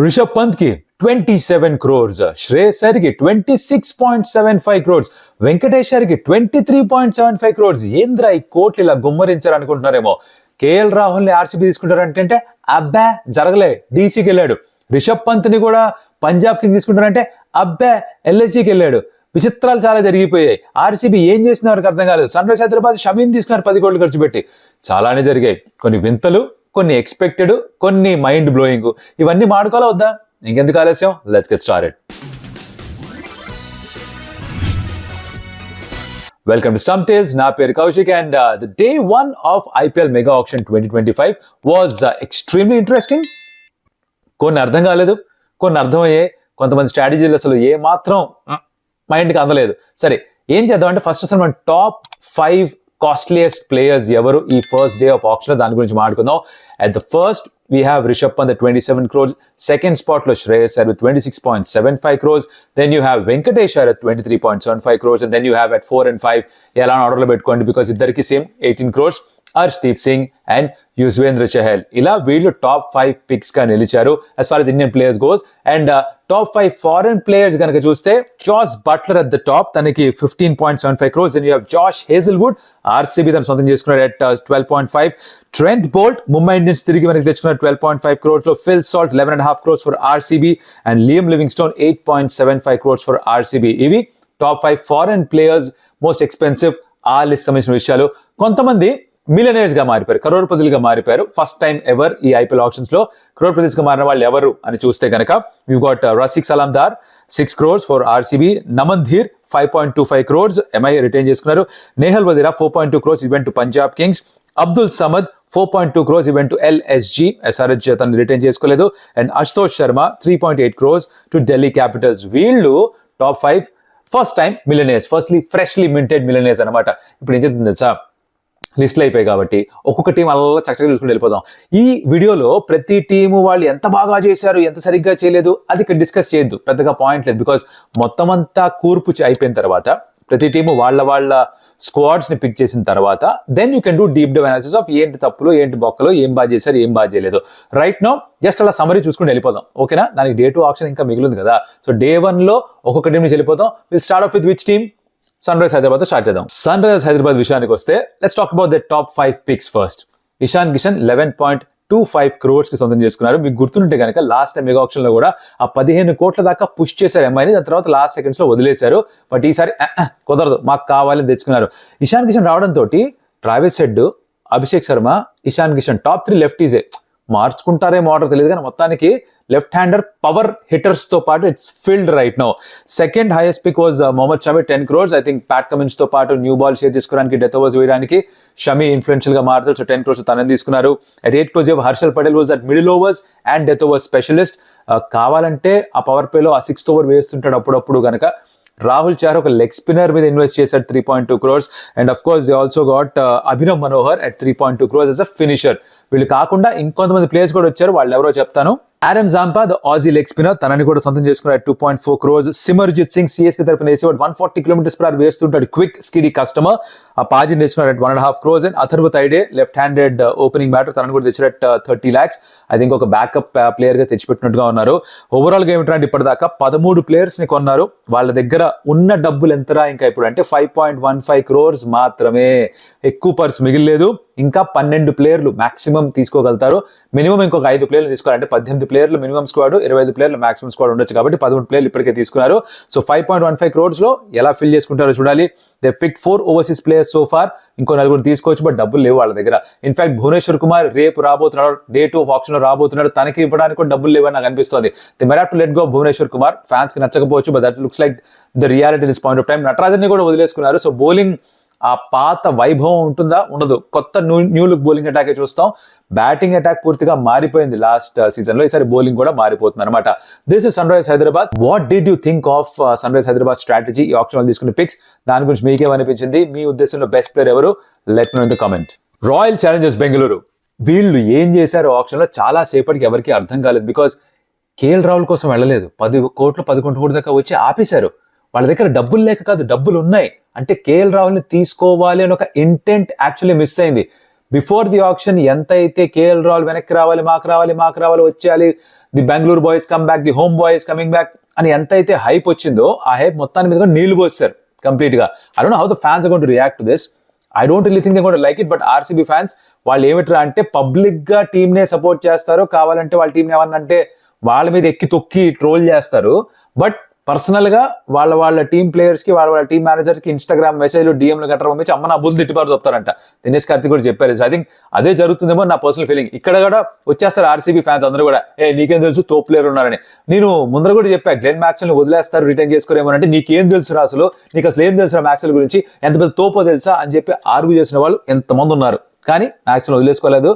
రిషబ్ పంత్ కి 27 crores, శ్రేయస్ అయ్యర్ కి 26.75 crores, Venkatesh Iyer కి 23.75 crores. ఏంద్రా ఈ కోట్లు ఇలా గుమ్మరించారు అనుకుంటున్నారేమో. కేఎల్ రాహుల్ ని ఆర్సీబీ తీసుకుంటారంటే అబ్బా జరగలే, డీసీకి వెళ్ళాడు. రిషబ్ పంత్ ని కూడా పంజాబ్ కింగ్స్ తీసుకుంటారంటే అబ్బా ఎల్ఎస్జీకి వెళ్ళాడు. విచిత్రాలు చాలా జరిగిపోయాయి. ఆర్సీబీ ఏం చేసిన వారికి అర్థం కాలేదు. సన్ రైజర్స్ హైదరాబాద్ షమీని తీసుకున్నారు 10 కోట్లు ఖర్చు పెట్టి. చాలానే జరిగాయి, కొన్ని వింతలు, కొన్ని ఎక్స్పెక్టెడ్, కొన్ని మైండ్ బ్లోయింగ్. ఇవన్నీ మాడుకోవాలా వద్దా? ఇంకెందుకు ఆలస్యం, let's get started. Welcome to Stump Tales. నా పేరు Kaushik and the day 1 of IPL mega auction 2025 was extremely interesting. కొన్ని అర్థం కాలేదు, కొన్ని అర్థమయ్యాయి. కొంతమంది స్ట్రాటజీలు అసలు ఏ మాత్రం మైండ్కి అందలేదు. సరే, ఏం చేద్దాం అంటే ఫస్ట్ అసలు మన టాప్ 5 కాస్ట్లీయెస్ట్ ప్లేయర్స్ ఎవరు ఈ ఫస్ట్ డే ఆఫ్ ఆక్షన్, దాని గురించి మాట్లాడుకుందాం. At the first we have Rishabh Pant at 27 crores. Second spot lo Shreyas Iyer with 26.75 crores. Then you have Venkatesh Iyer at 23.75 crores. And then you have at 4 and 5 ఎలా order లో పెట్టుకోండి, because ఇద్దరికి same 18 crores. Harshdeep Singh and Yuzvendra Chahal, ఇలా వీళ్ళు top 5 pics గా నిలిచారు as far as Indian players goes. And top 5 foreign players కనుక చూస్తే Jos Buttler at the top, తనకి 15.75 crores. And you have Josh Hazlewood, RCB తను సొంతం చేసుకున్నాడు at 12.5. Trent Boult, Mumbai Indians తిరిగి మనకి తెచ్చుకున్నారు 12.5 crores లో. Phil Salt 11.5 crores for RCB. And Liam Livingstone 8.75 crores for RCB. ఇవి top 5 foreign players, most expensive. ఆ లిస్ట్ సంబంధించిన విషయాలు. కొంతమంది మిలియనర్స్ గా మారిపోయారు, కరోడ్పతులుగా మారిపోయారు. ఫస్ట్ టైం ఎవర్ ఈ ఐపీఎల్ ఆప్షన్స్ లో కరోడ్పతిస్ గా మారిన వాళ్ళు ఎవరు అని చూస్తే కనుక you got Rasikh Salamdar 6 crores for RCB. Naman Dhir 5.25 crores MI retain చేసుకున్నారు. Nehal Wadhera 4.2 crores he went to Punjab Kings. Abdul Samad 4.2 crores he went to LSG, SRH తను రిటైన్ చేసుకోలేదు. And Ashutosh Sharma 3.8 crores to Delhi Capitals. వీళ్ళు top 5 first time millionaires, firstly freshly minted millionaires అనమాట. ఇప్పుడు ఏం చెప్తుంది తెలుసా, లిస్టులు అయిపోయాయి కాబట్టి ఒక్కొక్క టీం అలా చక్కగా చూసుకుని వెళ్ళిపోదాం. ఈ వీడియోలో ప్రతి టీము వాళ్ళు ఎంత బాగా చేశారు, ఎంత సరిగ్గా చేయలేదు అది ఇక్కడ డిస్కస్ చేయొద్దు, పెద్దగా పాయింట్ లేదు. బికాస్ మొత్తం అంతా కూర్పు అయిపోయిన తర్వాత ప్రతి టీము వాళ్ళ స్క్వాడ్స్ ని పిక్ చేసిన తర్వాత then you can do deep dive analysis of ఏంటి తప్పులు, ఏంటి బొక్కలు, ఏం బాగా చేశారు, ఏం బాగా చేయలేదు. రైట్ నౌ జస్ట్ అలా సమరీ చూసుకుని వెళ్ళిపోదాం, ఓకేనా? దానికి డే 2 ఆప్షన్ ఇంకా మిగిలింది కదా. సో డే 1 లో ఒక్కొక్క టీం నుంచి వెళ్ళిపోతాం. Will start off with which team? Sunrisers Hyderabad start చేద్దాం. సన్ రైజర్స్ హైదరాబాద్ విషయానికి వస్తే let's talk about the top 5 picks first. Ishan Kishan 11.25 crores కి సొంతం చేసుకున్నారు. మీకు గుర్తుంటే కనుక లాస్ట్ టైం మెగా ఆప్షన్ లో కూడా ఆ 15 కోట్ల దాకా పుష్ చేశారు ఎంఐని, దాని తర్వాత లాస్ట్ సెకండ్స్ లో వదిలేశారు. బట్ ఈసారి కుదరదు, మాకు కావాలని తెచ్చుకున్నారు. ఇషాన్ కిషన్ రావడంతో Travis Head, Abhishek Sharma, Ishan Kishan top 3 లెఫ్టీజే. మార్చుకుంటారేమో ఆర్డర్ తెలియదు కానీ మొత్తానికి లెఫ్ట్ హ్యాండర్ పవర్ హిట్టర్స్ తో పాటు it's filled right now. Second highest pick was Mohammed Shami 10 crores. I think Pat Cummins తో పాటు న్యూ బాల్ షేర్ చేసుకోవడానికి, డెత్ ఓవర్స్ వేయడానికి షమి ఇన్ఫ్లుయెన్షియల్ గా మారుతారు. సో 10 crores తనని తీసుకున్నారు. At 8 crores Harshal Patel was at middle overs and death overs specialist. కావాలంటే ఆ పవర్ ప్లేలో ఆ 6th ఓవర్ వేస్తుంటాడు అప్పుడప్పుడు కనుక. రాహుల్ చార్ ఒక లెగ్ స్పిన్నర్ మీద ఇన్వెస్ట్ చేశారు 3.2 crores. And of course they also got Abhinav Manohar at 3.2 crores as a finisher. వీళ్ళు కాకుండా ఇంకొంతమంది ప్లేయర్స్ కూడా వచ్చారు, వాళ్ళు ఎవరో చెప్తాను. Adam Zampa the Aussie leg spinner, తనని కూడా సొంతం చేసుకున్నారు 2.4 crores. సిమర్జిత్ సింగ్ సిఎస్కే తరపున వేసి 140 km/h వేస్తుంటాడు, క్విక్ స్కిడీ కస్టమర్. ఆ పాజిని తెచ్చుకున్నారు at 1.5 crores. And Atharva Taide left handed opening batter, తనని కూడా తెచ్చారు at 30 lakhs. ఐ థింక్ ఒక బ్యాకప్ ప్లేయర్ గా తెచ్చిపెట్టినట్టుగా ఉన్నారు. ఓవరాల్ గా ఏమిటంటే ఇప్పటిదాకా 13 ప్లేయర్స్ ని కొన్నారు. వాళ్ళ దగ్గర ఉన్న డబ్బులు ఎంతరా ఇంకా ఇప్పుడు అంటే 5.15 crores మాత్రమే. ఎక్కువ పర్స్ మిగిలేదు. ఇంకా 12 ప్లేయర్లు మాక్సిమం తీసుకోగలుగుతారు. మినిమం ఇంకొక 5 ప్లేయర్లు తీసుకోవాలంటే 18 ప్లేయర్లు మినిమం స్క్వాడ్, 25 ప్లేయర్లు మాక్సిమం స్క్వాడ్ ఉండొచ్చు. కాబట్టి 13 ప్లేయర్లు ఇప్పటికే తీసుకున్నారు. సో 5.15 crores లో ఎలా ఫిల్ చేసుకుంటారో చూడాలి. They pick 4 overseas players so far. ఇంకో 4 తీసుకోవచ్చు, బట్ డబ్బులు లేవు వాళ్ళ దగ్గర. ఇన్ఫాక్ట్ భువనేశ్వర్ కుమార్ రేపు రాబోతున్నాడు, డే 2 ఆఫ్ ఆప్షన్ లో రాబోతున్నాడు, తనకి ఇవ్వడానికి కూడా డబ్బులు లేవని నాకు అనిపిస్తుంది. They might have to let go Bhuvneshwar Kumar. Fans కి నచ్చకపోవచ్చు, but that looks like the reality this point of time. Natarajan ని కూడా వదిలేసుకున్నారు. సో బౌలింగ్ ఆ పాత వైభవం ఉంటుందా? ఉండదు. కొత్త న్యూ లుక్ బౌలింగ్ అటాకే చూస్తాం. బ్యాటింగ్ అటాక్ పూర్తిగా మారిపోయింది లాస్ట్ సీజన్ లో, ఈసారి బౌలింగ్ కూడా మారిపోతుంది అనమాట. This is Sunrisers Hyderabad. What did you think of Sunrisers Hyderabad strategy, ఈ ఆప్షన్ లో తీసుకున్న పిక్స్? దాని గురించి మీకేమనిపించింది? మీ ఉద్దేశంలో బెస్ట్ ప్లేయర్ ఎవరు? Let me know in the comment. Royal Challengers Bengaluru, వీళ్ళు ఏం చేశారు ఆప్షన్ లో చాలా సేపటికి ఎవరికి అర్థం కాలేదు. బికాస్ కేఎల్ రాహుల్ కోసం వెళ్ళలేదు, 10 కోట్లు 11 కోట్ల దాకా వచ్చి ఆపేశారు. వాళ్ళ దగ్గర డబ్బులు లేక కాదు, డబ్బులు ఉన్నాయి. అంటే కేఎల్ రాహుల్ ని తీసుకోవాలి అని ఒక ఇంటెంట్ యాక్చువల్లీ మిస్ అయింది. బిఫోర్ ది ఆప్షన్ ఎంత అయితే కేఎల్ రాహుల్ వెనక్కి రావాలి, మాకు రావాలి, వచ్చేయాలి, the Bengaluru boys come back, the home boys coming back అని ఎంత అయితే హైప్ వచ్చిందో ఆ హైప్ మొత్తాన్ని మీద నీళ్లు పోస్తారు కంప్లీట్ గా. I don't know how the fans are going to react to this. I don't really think they going to like it. But RCB fans వాళ్ళు ఏమిట్రా అంటే పబ్లిక్ గా టీమ్ నే సపోర్ట్ చేస్తారు, కావాలంటే వాళ్ళ టీం ఏమన్నా అంటే వాళ్ళ మీద ఎక్కి తొక్కి ట్రోల్ చేస్తారు. బట్ పర్సనల్ గా వాళ్ళ టీం ప్లేయర్స్ కి వాళ్ళ టీం మేనేజర్ కి ఇన్స్టాగ్రామ్ మెసేజ్లు డిఎంలు గట్రా పంపించి అమ్మ నా బుల్ తిట్టిపారు చెప్తారంట. దినేష్ కార్తిక్ కూడా చెప్పారు. ఐ థింక్ అదే జరుగుతుందేమో నా పర్సనల్ ఫీలింగ్. ఇక్కడ కూడా వచ్చేస్తారు ఆర్సీబీ ఫ్యాన్స్ అందరూ కూడా, నీకేం తెలుసు తోప్ ప్లేయర్ ఉన్నారని. నేను ముందర కూడా చెప్పా గ్లెన్ మ్యాక్స్వెల్ వదిలేస్తారు రిటర్న్ చేసుకోరేమో అంటే, నీకేం తెలుసు అసలు, నీకు అసలు ఏం తెలుసు మ్యాక్స్వెల్ గురించి, ఎంత పెద్ద తోపో తెలుసా అని చెప్పి ఆర్గ్యూ చేసిన వాళ్ళు ఎంతమంది ఉన్నారు. కానీ మ్యాక్స్వెల్ వదిలేసుకోలేదు.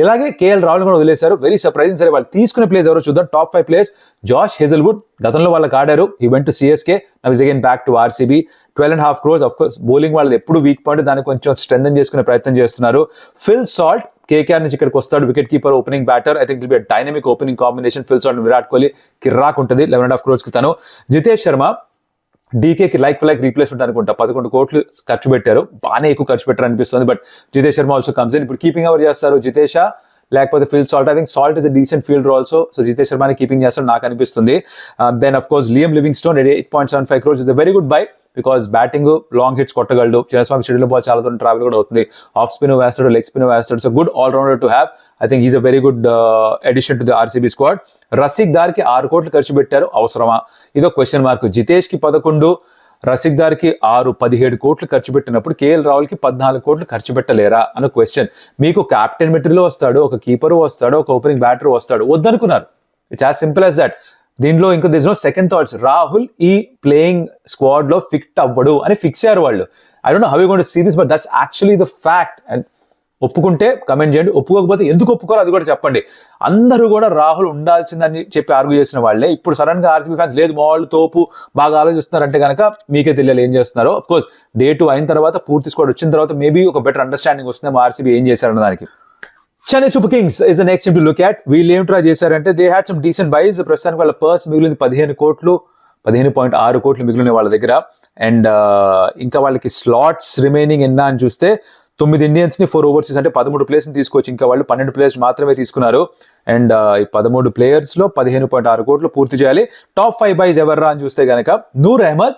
ఇలాగే కేఎల్ రాహుల్ కూడా వదిలేశారు. Very surprising. సరే వాళ్ళు తీసుకునే ప్లేయర్స్ ఎవరో చూద్దాం. Top 5 players. జాష్ హేజల్వుడ్ గతంలో వాళ్ళకి ఆడారు, ఈ went to CSK, now is again back to RCB. 12.5 crores. Of course bowling వాళ్ళది ఎప్పుడు వీక్ పాయింట్, దాన్ని కొంచెం స్ట్రెంథన్ చేసుకునే ప్రయత్నం చేస్తున్నారు. ఫిల్ సాల్ట్ కేకేఆర్ నుంచి ఇక్కడికి వస్తాడు, wicket keeper, opening batter. I think will be dynamic opening combination. Phil Salt Virat Kohli కిర్రాక్ ఉంటుంది. 11.5 crores కి తను. జితేష్ శర్మ డీకేకి లైక్ ఫర్ లైక్ రీప్లేస్మెంట్ అనుకుంటా, 11 కోట్లు ఖర్చు పెట్టారు, బాగానే ఎక్కువ ఖర్చు పెట్టారు అనిపిస్తుంది. But Jitesh Sharma also comes in. ఇప్పుడు కీపింగ్ ఎవరు చేస్తారు, జితేషా లేకపోతే Phil Salt? I think Salt is a decent fielder also. So Jitesh శర్మని కీపింగ్ చేస్తాడు నాకు అనిపిస్తుంది. Then of course Liam Livingstone 8.75 crores is a very good buy, because batting long hits కొట్టగలడు. చిన్నస్వామి షెడ్యూల్ బాల్ చాలా దూరం ట్రావెల్ కూడా అవుతుంది. ఆఫ్ స్పిన్ వేస్తాడు, లెగ్ స్పిన్ వేస్తాడు. So good all rounder to have. I think is a very good addition to the RCB squad. Rasikh దార్కి 6 కోట్లు ఖర్చు పెట్టారు, అవసరమా? ఇదో క్వశ్చన్ మార్క్. జితేష్ కి 11, రసిక్ దార్కి 6, 17 కోట్లు ఖర్చు పెట్టినప్పుడు కేఎల్ రాహుల్ కి 14 కోట్లు ఖర్చు పెట్టలేరా అన్న క్వశ్చన్. మీకు క్యాప్టెన్ మెటీరియల్ వస్తాడు, ఒక కీపర్ వస్తాడు, ఒక ఓపెనింగ్ బ్యాటర్ వస్తాడు, వద్దనుకున్నారు. It's as simple as that. దీంట్లో ఇంకా this no second thoughts. Rahul ఈ ప్లేయింగ్ స్క్వాడ్ లో ఫిట్ అవ్వడు అని ఫిక్స్ అయ్యారు వాళ్ళు. I don't know how you going to see this, but that's actually the fact. And ఒప్పుకుంటే కమెంట్ చేయండి, ఒప్పుకోకపోతే ఎందుకు ఒప్పుకోవాలో అది కూడా చెప్పండి. అందరూ కూడా రాహుల్ ఉండాల్సిందని చెప్పి ఆర్గ్యూ చేసిన వాళ్ళే ఇప్పుడు సడన్ గా ఆర్సీబీ ఫ్యాన్స్ లేదు మా వాళ్ళు తోపు బాగా ఆలోచిస్తున్నారంటే కనుక మీకే తెలియాలి ఏం చేస్తున్నారో. అఫ్ కోర్స్ Day 2 అయిన తర్వాత పూర్తి స్క్వాడ్ వచ్చిన తర్వాత మేబీ ఒక బెటర్ అండర్స్టాండింగ్ వస్తుందేమో ఆర్సీబీ ఏం చేశారన్న దానికి. Chennai Super Kings is the next team to look at. వీళ్ళు ఏం ట్రై చేశారంటే they had some decent buys. ప్రస్తుతానికి వాళ్ళ పర్స్ మిగిలింది 15 కోట్లు, 15.6 కోట్లు మిగిలిన వాళ్ళ దగ్గర. అండ్ ఇంకా వాళ్ళకి స్లాట్స్ రిమైనింగ్ ఎన్నా అని చూస్తే 9 ఇండియన్స్ ని 4 ఓవర్సీస్ అంటే 13 ప్లేయర్స్ ని తీసుకోవచ్చు. ఇంకా వాళ్ళు 12 ప్లేయర్స్ మాత్రమే తీసుకున్నారు. అండ్ ఈ 13 ప్లేయర్స్ లో 15.6 కోట్లు పూర్తి చేయాలి. టాప్ 5 బైస్ ఎవర్రా అని చూస్తే గనక నూర్ అహ్మద్,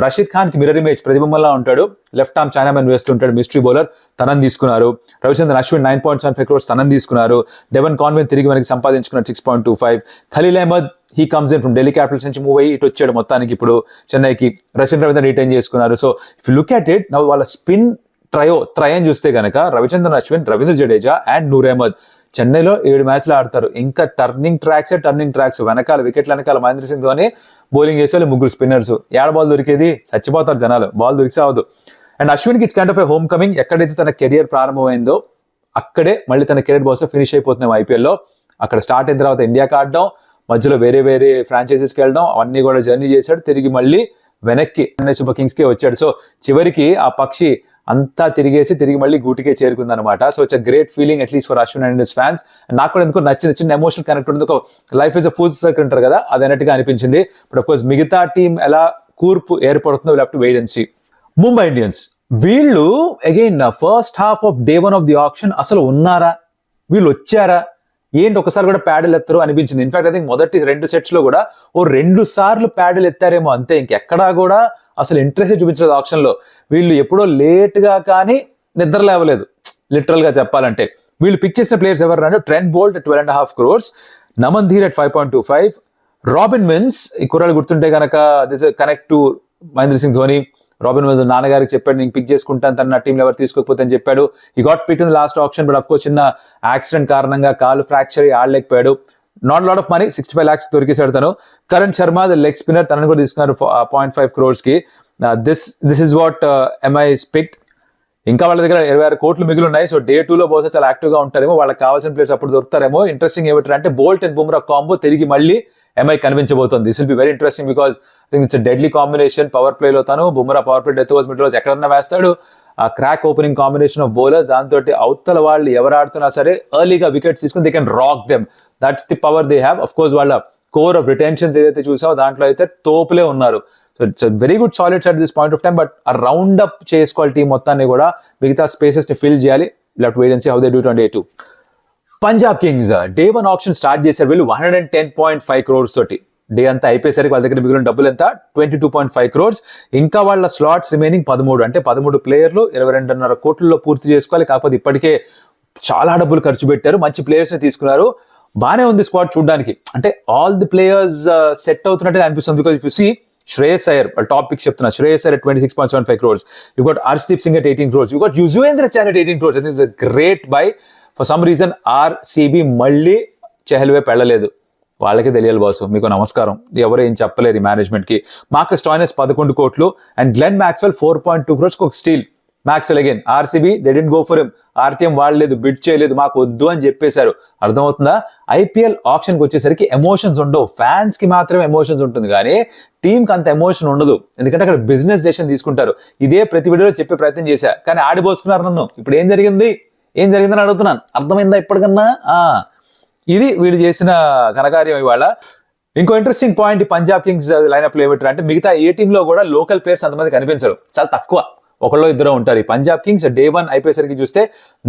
రషీద్ ఖాన్ కి మిర్రర్ ఇమేజ్ ప్రతిబింబంలా ఉంటాడు, left arm chinamen వేస్తుంటాడు, mystery bowler, తనని తీసుకున్నారు. రవిచంద్రన్ అశ్విన్ 9.75 crores తనని తీసుకున్నారు. డెవన్ కాన్వే తిరిగి మనకి సంపాదించుకున్నారు 6.25. Khaleel Ahmed he comes in from Delhi Capitals నుంచి మూవ్ అయ్యి ఇటు వచ్చాడు మొత్తానికి ఇప్పుడు చెన్నైకి. రచిన్ రవీంద్ర రిటైన్ చేసుకున్నారు. So if you look at it now వాళ్ళ స్పిన్ ట్రయన్ చూస్తే గనక రవిచంద్రన్ అశ్విన్, రవీంద్ర జడేజా అండ్ నూర్ అహ్మద్ చెన్నైలో 7 మ్యాచ్లు ఆడతారు. ఇంకా టర్నింగ్ ట్రాక్స్ వెనకాల వికెట్ల వెనకాల మహేంద్ర సింగ్ ధోని బౌలింగ్ చేసే వాళ్ళు 3 స్పిన్నర్స్. ఏడ బాల్ దొరికేది, చచ్చిపోతారు జనాలు, బాల్ దొరికి అవదు. అండ్ అశ్విన్కి it's kind of a home coming తన కెరియర్ ప్రారంభమైందో అక్కడే మళ్ళీ తన కెరియర్ బాల్స్ ఫినిష్ అయిపోతున్నాం ఐపీఎల్లో. అక్కడ స్టార్ట్ అయిన తర్వాత ఇండియాకి ఆడడం, మధ్యలో వేరే ఫ్రాంచైజీస్కి వెళ్ళడం, అవన్నీ కూడా జర్నీ చేశాడు. తిరిగి మళ్ళీ వెనక్కి చెన్నై సూపర్ కింగ్స్ కే వచ్చాడు. సో చివరికి ఆ పక్షి అంతా తిరిగి మళ్ళీ గూటికే చేరుకుంది అనమాట. So it's a great feeling at least for Ashwin and his fans. నాకు కూడా ఎందుకు నచ్చింది, చిన్న ఎమోషనల్ కనెక్ట్ ఉంటుంది. ఒక life is a full circle అంటారు కదా, అది అన్నట్టుగా అనిపించింది. బట్ ఆఫ్ కోర్స్ మిగతా టీం ఎలా కూర్పు ఏర్పడుతుందో will have to wait and see. Mumbai Indians వీళ్ళు again first half of Day 1 of the auction అసలు ఉన్నారా, వీళ్ళు వచ్చారా ఏంటి, ఒకసారి కూడా ప్యాడల్ ఎత్తారు అనిపించింది. ఇన్ఫాక్ట్ ఐ థింక్ మొదటి 2 sets లో కూడా 2 సార్లు ప్యాడల్ ఎత్తారేమో అంతే. ఇంకెక్కడా కూడా అసలు ఇంట్రెస్ట్ చూపించలేదు ఆప్షన్ లో. వీళ్ళు ఎప్పుడో లేట్ గా కానీ నిద్ర లేవలేదు లిటరల్ గా చెప్పాలంటే. వీళ్ళు పిక్ చేసిన ప్లేయర్స్ ఎవరు అంటే Trent Boult 12.5 crores, Naman Dhir at 5.25, Robin Minz. ఈ కుర్రాళ్ళు గుర్తుంటే కనుక this connect to Mahendra Singh Dhoni. Robin Minz నాన్నగారికి చెప్పాడు నేను పిక్ చేసుకుంటాను, తన నా టీంలో ఎవరు తీసుకోకపోతే అని చెప్పాడు. He got pick in last auction, but of course చిన్న యాక్సిడెంట్ కారణంగా కాలు ఫ్రాక్చర్ ఆడలేకపోయాడు. Not lot of money, 65 lakhs దొరికేశాడు తను. Karan Sharma the leg spinner, తనని కూడా తీసుకున్నారు 0.5 crores కి. This is what MI picked. ఇంకా వాళ్ళ దగ్గర 26 కోట్లు మిగిలి ఉన్నాయి. సో Day 2 లో బహుశా చాలా యాక్టివ్ గా ఉంటారేమో, వాళ్ళకి కావాల్సిన ప్లేయర్స్ అప్పుడు దొరుకుతారేమో. ఇంట్రెస్టింగ్ ఏమిటంటే బోల్ట్ అండ్ బుమ్రా కాంబో తిరిగి మళ్ళీ ఎంఐ కనిపించబోతోంది. This will be very interesting because I think it's deadly combination. Power play లో తను Bumrah power play death overs mid overs ఎక్కడన్నా వేస్తాడు. ఆ crack opening combination of bowlers, దాంతో అవతల వాళ్ళు ఎవరు ఆడుతున్నా సరే ఎర్లీగా వికెట్స్ తీసుకుని they can rock them. That's the power they have. Of course వాళ్ళ కోర్ ఆఫ్ రిటెన్షన్స్ ఏదైతే చూసావో దాంట్లో అయితే తోపులే ఉన్నారు. So it's very good solid at this point of time. But ఆ రౌండ్ అప్ చేసుకోవాలి టీం మొత్తాన్ని కూడా, మిగతా స్పేసెస్ ని ఫిల్ చేయాలి. లెఫ్ట్ wait and see how they do it on Day 2. Punjab Kings day 1 option start చేశారు వీళ్ళు 110.5 crores తోటి. డే అంతా అయిపోయేసరికి వాళ్ళ దగ్గర మిగిలిన డబ్బులు ఎంత 22.5 crores. ఇంకా వాళ్ళ స్లాట్స్ రిమైనింగ్ 13, అంటే 13 ప్లేయర్లు 22.5 కోట్లలో పూర్తి చేసుకోవాలి. కాకపోతే ఇప్పటికే చాలా డబ్బులు ఖర్చు పెట్టారు, మంచి ప్లేయర్స్ తీసుకున్నారు. బానే ఉంది స్క్వాడ్ చూడడానికి, అంటే ఆల్ ది ప్లేయర్స్ సెట్ అవుతున్నట్టే అనిపిస్తుంది. Because if you see Shreyas Iyer, top pick చెప్తున్నా, Shreyas Iyer at 26.75 crores. You got Arshdeep Singh at 18 crores. You got Yuzvendra Chahal at 18 crores. I think it's a great buy. For some reason RCB మళ్ళీ చహల్ వైపు వెళ్ళలేదు. వాళ్ళకి తెలియాలి boss, మీకు నమస్కారం. ఎవరు ఏం చెప్పలేరు ఈ మేనేజ్మెంట్ కి. మార్కస్ స్టాయినస్ 11 కోట్లు అండ్ గ్లెన్ మ్యాక్స్వెల్ 4.2 crores ఒక steel. Maxwell again RCB they didn't go for him. RTM వాడలేదు, బిడ్ చేయలేదు, మాకు వద్దు అని చెప్పేశారు. అర్థమవుతుందా? ఐపీఎల్ ఆప్షన్కి వచ్చేసరికి ఎమోషన్స్ ఉండవు, ఫ్యాన్స్ కి మాత్రమే ఎమోషన్స్ ఉంటుంది కానీ టీంకి అంత ఎమోషన్ ఉండదు. ఎందుకంటే అక్కడ బిజినెస్ డెసిషన్ తీసుకుంటారు. ఇదే ప్రతి వీడియోలో చెప్పే ప్రయత్నం చేశా, కానీ ఆడిపోసుకున్నారు నన్ను. ఇప్పుడు ఏం జరిగిందని అడుగుతున్నాను. అర్థమైందా ఇప్పటికన్నా? ఇది వీళ్ళు చేసిన ఘనకార్యం ఇవాళ. ఇంకో interesting point Punjab Kings lineup లో ఏమిటంటే, అంటే మిగతా ఏ టీంలో కూడా లోకల్ ప్లేయర్స్ అంతమంది కనిపించరు, చాలా తక్కువ, ఒకళ్ళో ఇద్దరు ఉంటారు. ఈ పంజాబ్ కింగ్స్ డే 1 అయిపోయేసరికి చూస్తే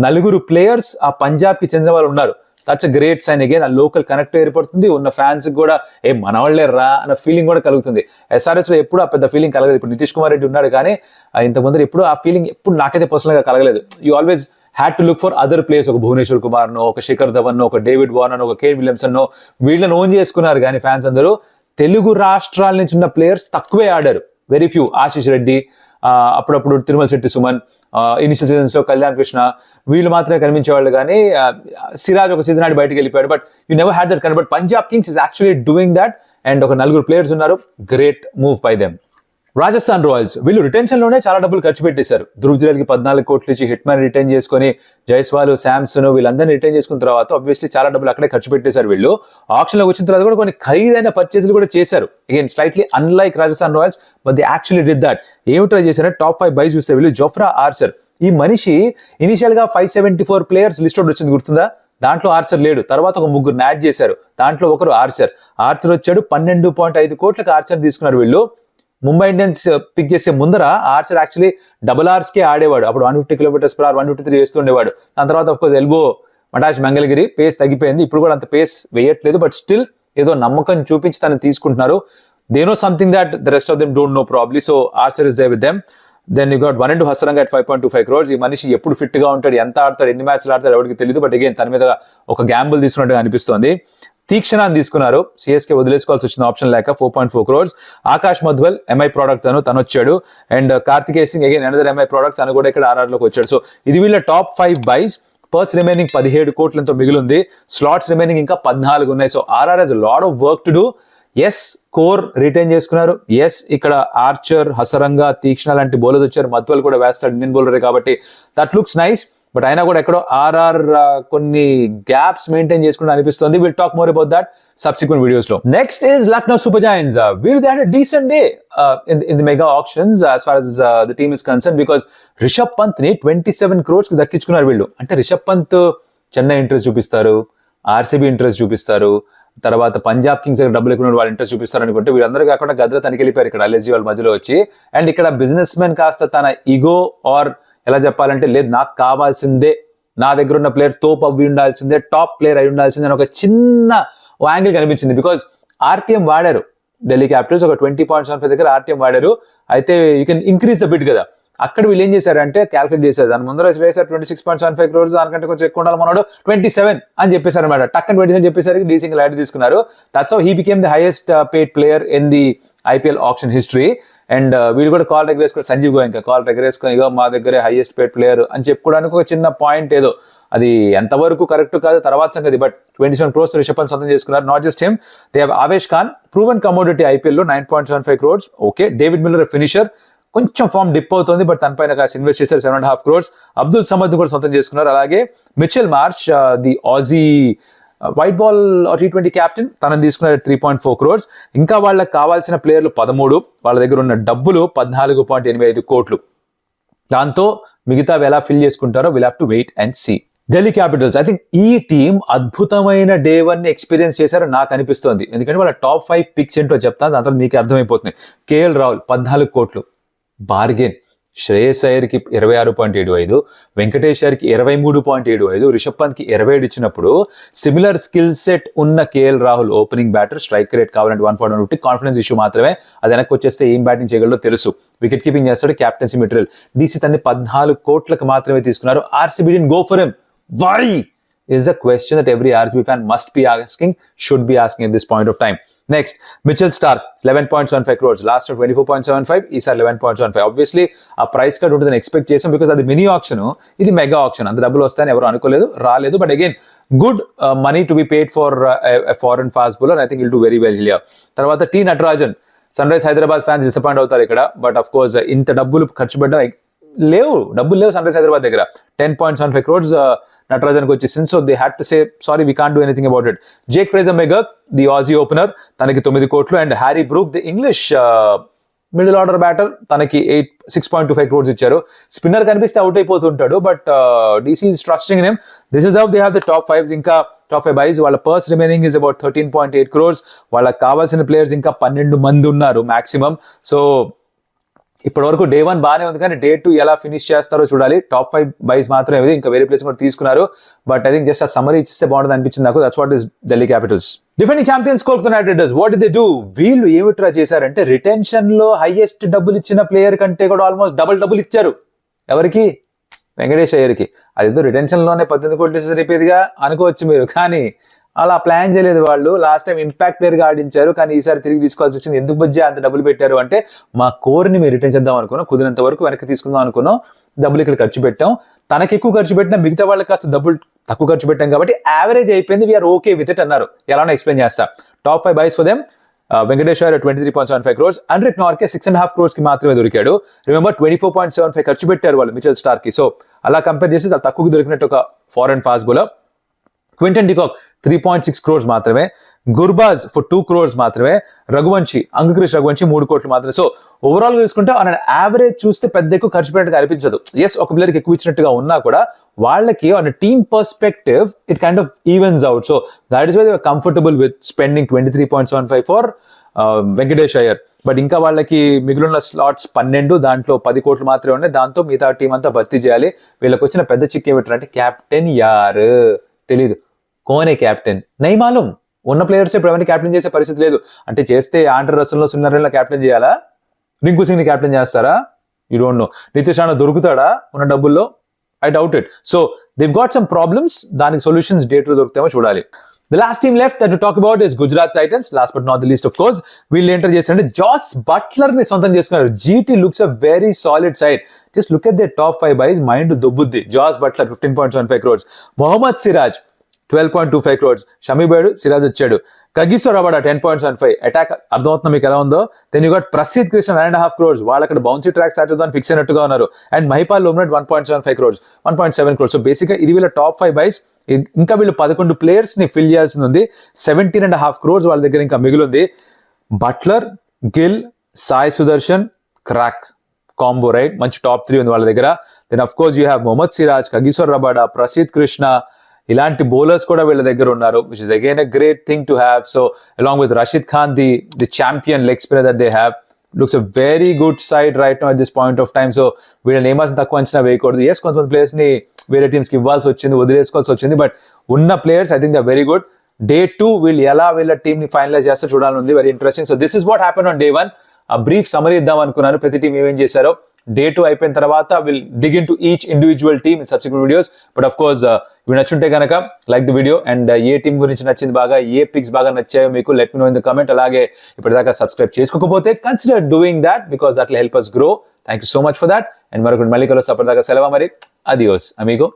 4 ప్లేయర్స్ ఆ పంజాబ్ కి చెందిన వాళ్ళు ఉన్నారు. That's a great sign. Again ఆ లోకల్ కనెక్ట్ ఏర్పడుతుంది, ఉన్న ఫ్యాన్స్ కూడా మన వాళ్ళే రా అన్న ఫీలింగ్ కూడా కలుగుతుంది. ఎస్ఆర్ఎస్ లో ఎప్పుడు ఆ పెద్ద ఫీలింగ్ కలగలేదు. ఇప్పుడు నితీష్ కుమార్ రెడ్డి ఉన్నాడు కానీ ఇంతకుముందు ఎప్పుడు ఆ ఫీలింగ్ ఎప్పుడు నాకైతే పర్సనల్ గా కలగలేదు. You always had to look for other players. ఒక భువనేశ్వర్ కుమార్ నో, ఒక శిఖర్ ధవన్ నో, ఒక డేవిడ్ వార్నర్, ఒక కేన్ విలియమ్సన్ నో, వీళ్ళని ఓన్ చేసుకున్నారు. కానీ ఫ్యాన్స్ అందరూ తెలుగు రాష్ట్రాల నుంచి ఉన్న ప్లేయర్స్ తక్కువే ఆడారు, వెరీ ఫ్యూ. ఆశిష్ రెడ్డి, అప్పుడప్పుడు తిరుమల శెట్టి సుమన్, ఇనిషియల్ సీజన్స్ లో కళ్యాణ్ కృష్ణ, వీళ్ళు మాత్రమే కనిపించేవాళ్ళు. కానీ సిరాజ్ ఒక సీజన్ ఆడి బయటకు వెళ్ళిపోయాడు. But you never had that. But Punjab Kings is actually doing that. And ఒక 4 ప్లేయర్స్ ఉన్నారు, great move by them. Rajasthan Royals వీళ్ళు రిటెన్షన్ లోనే చాలా డబ్బులు ఖర్చు పెట్టేశారు. ధ్రువ్ జురేల్కి 14 కోట్లు ఇచ్చి హిట్ మ్యాన్ రిటైన్ చేసుకుని, జైస్వాల్, శాంసన్ వీళ్ళందరినీ రిటైన్ చేసుకున్న తర్వాత ఆబ్వియస్లీ చాలా డబ్బులు అక్కడే ఖర్చు పెట్టేశారు వీళ్ళు. ఆప్షన్ లో వచ్చిన తర్వాత కూడా కొన్ని ఖరీదైన పర్చేసులు కూడా చేశారు. Again slightly unlike Rajasthan Royals, but they actually did that. ఏమి ట్రై చేశారంటే టాప్ 5 బైస్ చూస్తే వీళ్ళు జోఫ్రా ఆర్చర్. ఈ మనిషి ఇనిషియల్ గా 574 ప్లేయర్స్ లిస్ట్ అవుట్ వచ్చింది, గుర్తుందా? దాంట్లో ఆర్చర్ లేడు. తర్వాత ఒక 3 యాడ్ చేశారు, దాంట్లో ఒకరు ఆర్చర్ వచ్చాడు. 12.5 కోట్లకు ఆర్చర్ తీసుకున్నారు వీళ్ళు. ముంబై ఇండియన్స్ పిక్ చేసే ముందర ఆర్చర్ యాక్చువల్లీ డబుల్ ఆర్స్కే ఆడేవాడు. అప్పుడు 150 km/h 153 వేస్తుండేవాడు. దాని తర్వాత అఫ్కోర్స్ ఎల్బో మటాష్ మంగళగిరి పేస్ తగ్గిపోయింది. ఇప్పుడు కూడా అంత పేస్ వేయట్లేదు, బట్ స్టిల్ ఏదో నమ్మకం చూపించి తను తీసుకుంటున్నారు. They know something that the rest of them don't know probably. So Archer is they with them. Then you got Varun Hasaranga at 5.25 crores. ఈ మనిషి ఎప్పుడు ఫిట్ గా ఉంటాడు, ఎంత ఆడతాడు, ఎన్ని మ్యాచ్లు ఆడతాడు ఎవరికి తెలియదు. బట్ అగైన్ తన మీద ఒక గ్యాంబుల్ తీసుకున్నట్టుగా అనిపిస్తోంది. తీక్షణాన్ని తీసుకున్నారు, సిఎస్కే వదిలేసుకోవాల్సి వచ్చిన ఆప్షన్ లేక 4.4 crores. Akash Madhwal MI product తను వచ్చాడు. And Kartikeya Singh again another MI product, తను కూడా ఇక్కడ ఆర్ఆర్ లోకి వచ్చాడు. సో ఇది వీళ్ళ టాప్ 5 బైస్. పర్స్ రిమైనింగ్ 17 కోట్లతో మిగిలింది. స్లాట్స్ రిమైనింగ్ ఇంకా 14 ఉన్నాయి. So RR has lot of work to do. Yes, core retain చేసుకున్నారు. ఎస్, ఇక్కడ ఆర్చర్, హసరంగా, తీక్షణ లాంటి బౌలర్స్ వచ్చారు. మధ్వల్ కూడా వేస్తాడు, ఇండియన్ బౌలరే కాబట్టి దట్ లుక్స్ నైస్. బట్ అయినా కూడా ఎక్కడో ఆర్ఆర్ కొన్ని గ్యాప్స్ మెయింటైన్ చేసుకుంటూ అనిపిస్తుంది. Will talk more about that subsequent videos లో. Next is Lucknow Super Giants. వీళ్ళు they had a decent day in the mega auctions as far as the team is concerned, because Rishabh Pant ని 27 crores కి దక్కించుకున్నారు వీళ్ళు. అంటే Rishabh Pant Chennai interest చూపిస్తారు, ఆర్సీబీ ఇంట్రెస్ట్ చూపిస్తారు, తర్వాత పంజాబ్ కింగ్స్ దగ్గర డబ్బులు ఎక్కువ వాళ్ళు ఇంట్రెస్ట్ చూపిస్తారు అనుకుంటే వీళ్ళందరూ కాకుండా గద్ర తనకి వెళ్ళిపోయారు ఇక్కడ ఎల్ఎస్జీ వాళ్ళ మధ్యలో వచ్చి. అండ్ ఇక్కడ బిజినెస్ మెన్ కాస్త తన ఈగో ఆర్ ఎలా చెప్పాలంటే, లేదు నాకు కావాల్సిందే, నా దగ్గర ఉన్న ప్లేయర్ తోపు అవి ఉండాల్సిందే, టాప్ ప్లేయర్ అయి ఉండాల్సిందే అని ఒక చిన్న యాంగిల్ కనిపించింది. బికాజ్ ఆర్టీఎం వాడారు ఢిల్లీ క్యాపిటల్స్, ఒక 20.75 దగ్గర ఆర్టీఎం వాడారు. అయితే you can increase the bid కదా. అక్కడ వీళ్ళు ఏం చేశారంటే క్యాల్కులేట్ చేశారు, దాని ముందర వేసారు 26.75 crores, దానికంటే కొంచెం ఎక్కువ ఉండాలి మనోడు 27 అని చెప్పేశారు అనమాట. టక్కన 27 చెప్పేసరికి డీ సింగిల్ యాడ్ తీసుకున్నారు. That's how he became the highest paid player in the IPL option history. And వీళ్ళు కూడా కాల్ ఎగరేసుకొని, సంజీవ్ గోయంకా కాల్ ఎగరేసుకొని ఇగో మా దగ్గరే హైయెస్ట్ పేడ్ ప్లేయర్ అని చెప్పుకోవడానికి ఒక చిన్న పాయింట్ ఏదో, అది ఎంతవరకు కరెక్ట్ కాదు తర్వాత సంగతి. బట్ 27 crores రిషబ్ పంత్ సొంతం చేసుకున్నారు. Not just him, they have Avesh Khan, proven commodity IPL లో 9.75 crores. Okay, David Miller finisher, కొంచెం ఫామ్ డిప్ అవుతుంది బట్ తన పైన కాస్త ఇన్వెస్ట్ చేశారు 7.5 crores. అబ్దుల్ సమద్ కూడా సొంతం చేసుకున్నారు. అలాగే Mitchell Marsh, the Aussie white ball T20 captain, తనని తీసుకున్నారు 3.4 crores. ఇంకా వాళ్ళకి కావాల్సిన ప్లేయర్లు 13, వాళ్ళ దగ్గర ఉన్న డబ్బులు 14.85 కోట్లు. దాంతో మిగతావి ఎలా ఫిల్ చేసుకుంటారో will have to wait and see. Delhi Capitals, I think ఈ టీం అద్భుతమైన డే 1 ఎక్స్పీరియన్స్ చేశారు నాకు అనిపిస్తోంది. ఎందుకంటే వాళ్ళ టాప్ 5 పిక్స్ ఏంటో చెప్తాను, దాంతో మీకు అర్థమైపోతుంది. కేఎల్ రాహుల్ 14 కోట్లు బార్గెన్. శ్రేయస్ అయ్యర్కి 26.75, వెంకటేష్ అయ్యర్కి 23.75, రిషబ్ పంత్కి 27 ఇచ్చినప్పుడు సిమిలర్ స్కిల్ సెట్ ఉన్న KL Rahul opening batter, strike rate కావాలంటే 140, కాన్ఫిడెన్స్ ఇష్యూ మాత్రమే. అది వెనక్కి వచ్చేస్తే ఏం బ్యాటింగ్ చేయగలదో తెలుసు. వికెట్ కీపింగ్ చేస్తాడు, క్యాప్టెన్సీ మెటీరియల్. డీసీ తన్ని 14 కోట్లకు మాత్రమే తీసుకున్నారు. RCB didn't go for him. Why is a question that every RCB fan must be asking, should be asking at this point of time. Next, Mitchell Starc, 11.75 crores. Last year 24.75, ఈసారి 11.75. Obviously, ఆ price card ఉంటుందని expect చేసాం, because అది mini option, ఇది mega option. అంత డబ్బులు వస్తాయని ఎవరు అనుకోలేదు, రాలేదు. But again good money to be paid for foreign fast bowler. I think will do very well here. తర్వాత T Natarajan. Sunrise Hyderabad fans disappoint అవుతారు ఇక్కడ, బట్ అఫ్ కోర్స్ ఇంత డబ్బులు ఖర్చు పెట్టడం డబ్బులు లేవు సన్ రైజ్ హైదరాబాద్ దగ్గర. 10.75 crores నటరాజన్కి వచ్చేసింది. So they had to say sorry, we can't do anything about it. Jake Fraser McGurk, the Aussie opener, తనకి 9 కోట్లు. And Harry Brook, the English middle order batter, తనకి 6.25 crores ఇచ్చారు. స్పిన్నర్ కనిపిస్తే out అయిపోతుంటాడు, but DC is trusting him. This is how they have the top 5. ఇంకా top 5 buys. వాళ్ళ purse remaining is about 13.8 crores. వాళ్ళకి కావాల్సిన ప్లేయర్స్ ఇంకా 12 మంది ఉన్నారు మాక్సిమం. సో ఇప్పటి వరకు డే 1 బాగానే ఉంది, కానీ డే 2 ఎలా ఫినిష్ చేస్తారో చూడాలి. టాప్ 5 బైస్ మాత్రమే, ఇంకా వేరే ప్లేస్ కూడా తీసుకున్నారు. బట్ ఐ థింక్ జస్ట్ ఆ సమ్మరీ ఇచ్చిస్తే బాగుంటుంది అనిపించింది నాకు. That's what is Delhi Capitals. Defending champions Kolkata Knight Riders, what did they do? వీళ్ళు ఏమి ట్రై చేశారంటే రిటెన్షన్ లో హైయెస్ట్ డబ్బులు ఇచ్చిన ప్లేయర్ కంటే కూడా ఆల్మోస్ట్ డబుల్ ఇచ్చారు. ఎవరికి? వెంకటేష్ అయ్యర్కి. అదేదో రిటెన్షన్ లోనే 18 కోట్లు సరిపోయేదిగా అనుకోవచ్చు మీరు, కానీ అలా ప్లాన్ చేయలేదు వాళ్ళు. లాస్ట్ టైం ఇంపాక్ట్ ప్లేయర్ గా ఆడించారు, కానీ ఈసారి తిరిగి తీసుకోవాల్సి వచ్చింది. ఎందుకు బజ్జీ అంత డబ్బులు పెట్టారు అంటే, మా కోర్ని మేము రిటర్న్ చేద్దాం అనుకున్నాం, కుదిరినంత వరకు వెనక్కి తీసుకుందాం అనుకున్నాం, డబ్బులు ఇక్కడ ఖర్చు పెట్టాం. తనకి ఎక్కువ ఖర్చు పెట్టినా మిగతా వాళ్ళకి కాస్త డబ్బులు తక్కువ ఖర్చు పెట్టాం కాబట్టి యావరేజ్ అయిపోయింది, వీఆర్ ఓకే విత్ ఇట్ అన్నారు. ఎలానో ఎక్స్ప్లెయిన్ చేస్తా. Top 5 buys for them. Venkatesh Iyer 23.75 crores. Anrich Nortje 6.5 crores కి మాత్రమే దొరికాడు. రిమెంబర్ 24.75 ఖర్చు పెట్టారు వాళ్ళు మిచెల్ స్టార్క్ కి. సో అలా కంపేర్ చేసి చాలా తక్కువకి దొరికినట్టు ఒక foreign fast bowler. Quinton de Kock 3.6 crores మాత్రమే. గుర్బాజ్ ఫర్ 2 crores మాత్రమే. రఘువంశీ, అంగక్రిష్ రఘువంశీ 3 కోట్లు మాత్రమే. సో ఓవరాల్ గా చూసుకుంటే ఆన్ యావరేజ్ చూస్తే పెద్ద ఎక్కువ ఖర్చు పెట్టడానికి అనిపించదు. ఎస్, ఒక ప్లేయర్కి ఎక్కువ ఇచ్చినట్టుగా ఉన్నా కూడా వాళ్ళకి on team perspective it kind of evens out. So that is why they are comfortable with spending 23.75 for Venkatesh Iyer. But ఇంకా వాళ్ళకి మిగిలిన స్లాట్స్ 12, దాంట్లో 10 కోట్లు మాత్రమే ఉన్నాయి. దాంతో మిగతా టీం అంతా భర్తీ చేయాలి. వీళ్ళకి వచ్చిన పెద్ద చిక్ ఏమిటంటే క్యాప్టెన్ యార్ తెలీదు, కోనే క్యాప్టెన్ నై మాలూమ్. ఉన్న ప్లేయర్స్ ఇప్పుడు ఎవరిని క్యాప్టెన్ చేసే పరిస్థితి లేదు. అంటే చేస్తే ఆండ్రే రసెల్లో, సునీల్ నరేన్‌లో క్యాప్టెన్ చేయాలా? రింకు సింగ్ని క్యాప్టెన్ చేస్తారా? You don't know. Nitish Rana దొరుకుతాడా ఉన్న డబ్బుల్లో? I doubt it. So they've got some problems. దానికి సొల్యూషన్స్ డే 2 దొరుకుతామో చూడాలి. The last team left that to talk about is Gujarat Titans. Last but not the least, of course, వీళ్ళు enter చేశారంటే Jos Buttler ని సొంతం చేసుకున్నారు. GT looks a very solid side. Just look at the top 5 buys, mind దొబ్బుద్ది. Jos Buttler 15.75 crores. Mohammed Siraj 12.25 crores. Shami బైడు, సిరాజ్ వచ్చాడు. Kagiso Rabada 10.75. Attack అర్థమవుతున్నా మీకు ఎలా ఉందో. Then you got Prasidh Krishna 9.5 crores. వాళ్ళు అక్కడ బౌన్సీ ట్రాక్ స్టార్ట్ అవుతాను ఫిక్స్ అయినట్టుగా ఉన్నారు. And Mahipal Lomror 1.75 crores, 1.7 crores. So బేసిక్గా ఇది వీళ్ళ టాప్ 5 బైస్. ఇంకా వీళ్ళు 11 ప్లేయర్స్ ని ఫిల్ చేయాల్సింది ఉంది. 17.5 crores వాళ్ళ దగ్గర ఇంకా మిగిలింది. Buttler, Gill, Sai Sudharsan, crack combo, right? మంచి టాప్ 3 ఉంది వాళ్ళ దగ్గర. Then of course you have Mohammed Siraj, Kagiso Rabada, Prasidh Krishna, ఇలాంటి బౌలర్స్ కూడా వీళ్ళ దగ్గర ఉన్నారు, which is again a great thing to have. So along with Rashid Khan, the champion leg spinner that they have, looks a very good side right now at this point of time. So వీళ్ళని ఏమాత్రం తక్కువ అంచనా వేయకూడదు. Yes, కొంతమంది players ని వేరే teams కి ఇవ్వాల్సి వచ్చింది, వదిలేసుకోవాల్సి వచ్చింది, బట్ ఉన్న players I think they very good. Day 2 వీళ్ళు ఎలా వీళ్ళ టీమ్ ని ఫైనలైజ్ చేస్తే చూడాలని ఉంది. Very interesting. So this is what happen on day 1. ఆ బ్రీఫ్ సమరీ ఇద్దాం అనుకున్నాను, ప్రతి టీం ఏమేం చేశారో. డే 2 అయిపోయిన తర్వాత will dig in to each individual team in subsequent videos. But of course ఇవి నచ్చుంటే కనుక లైక్ ది వీడియో. అండ్ ఏ టీం గురించి నచ్చింది బాగా, ఏ పిక్స్ బాగా నచ్చాయో మీకు let me know in the comment. అలాగే ఇప్పటిదాకా సబ్స్క్రైబ్ చేసుకోకపోతే consider doing that, because that will help us grow. Thank you so much for that. And మరొకటి మళ్ళీ కలుస్తాం. అప్పటిదాకా సెలవు మరి. అడియోస్ అమిగో.